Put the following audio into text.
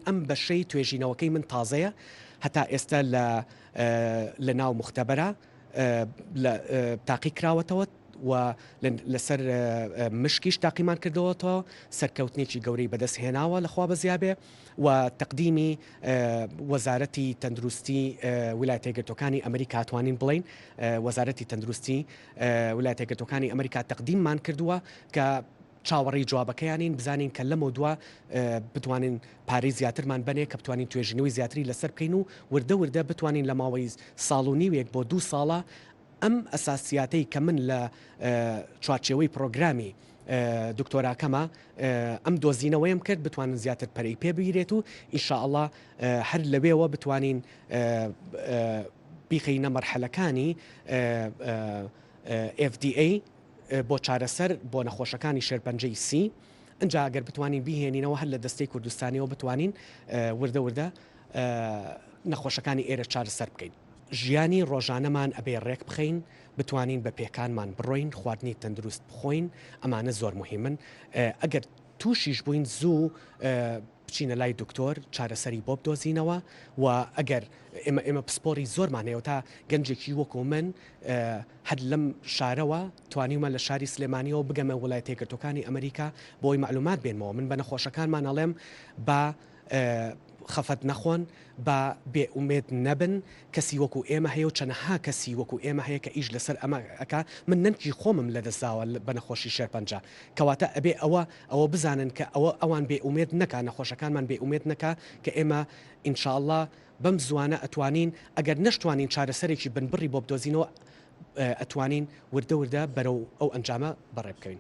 ئەم بەشەی توێژینەوەکەی من تازەیە هەتا ئێستا لە ناو مختبەرە تاقی کراوەتەوە و لەسەر مشکیش تاقیمان کردەوەتەوە سەرکەوتنێکی گەورەی بەدەست هێناوە لەخوا بەزیابێ و تەقدیمی وەزارەتی تەندروستی ویلایەتە یەکگرتووەکانی ئەمریکا توانین بڵین وەزارەتی تەندروستی ویلایەتە یەکگرتووەکانی ئەمریکا تەقدیممان کردووە کە چاوەڕی جوابەکەیانین بزانین کە لەمە دووە بتوانین پارەی زیاترمان بنێ کە بتوانین توێژینەوەی زیاتری لەسەر بکەین و وردە وردە بتوانین لە ماوەی ساڵ و نیوێک بۆ 2 ساڵە ئەم ئەساسیاتەی کە من لە چوارچێوەی پرۆگرامی دکتۆراکەمە ئەم دۆزینەوەیم کرد بتوانن زیاتر پەرەی پێ بگیرێت و ئینشاءالله هەر لەوێەوە بتوانین بیخەینە مەرحەلەکانی FDA بۆ چارەسەر بۆ نەخۆشەکانی شێرپەنجەی سی ئەنجا ئەگەر بتوانین بیهێنینەوە هەر لە دەستەی کوردستانیەوە بتوانین وردە وردە نەخۆشەکانی ئێرە چارەسەر بکەین. ژیانی ڕۆژانەمان ئەبێ ڕێک بخەین بتوانین بە پێکانمان بڕۆین خواردنی تەندروست بخۆین ئەمانە زۆر مهمن ئەگەر تووشیش بووین زوو بچینە لای دکتۆر چارەسەری بۆ بدۆزینەوە و ئەگەر ئێمە پسپۆری زۆرمان هەیە تا گەنجێکی وەکو من هەر لەم شارەوە توانیمە لە شاری سلێمانیەوە بگەمە وڵایەتە یەکگرتووەکانی ئەمریکا بۆی معلومات بێنمەوە من بە نەخۆشەکانمان ئەڵێم بە خەفەت نەخۆن بە بێئومێد نەبن کەسی وەکو ئێمە هەیە و چەنەها کەسی وەکو ئێمە هەیە کە ئیش لەسەر ئەمە ئەکا من نەنکی خۆمم لە دەستاوە بە نەخۆشی شێرپەنجە کەواتە ئەبێ ئەوە بزانن کە ئەوان بێئومێد نەکا نەخۆشەکانمان بێئومێد نەکا کە ئێمە ئینشاءالله بەم زوانە ئەتوانین ئەگەر نەشتوانین چارەسەرێکی بنبڕی بۆ بدۆزینەوە ئەتوانین وردە وردە بەرەو ئەو ئەنجامە بەڕێ بکەین.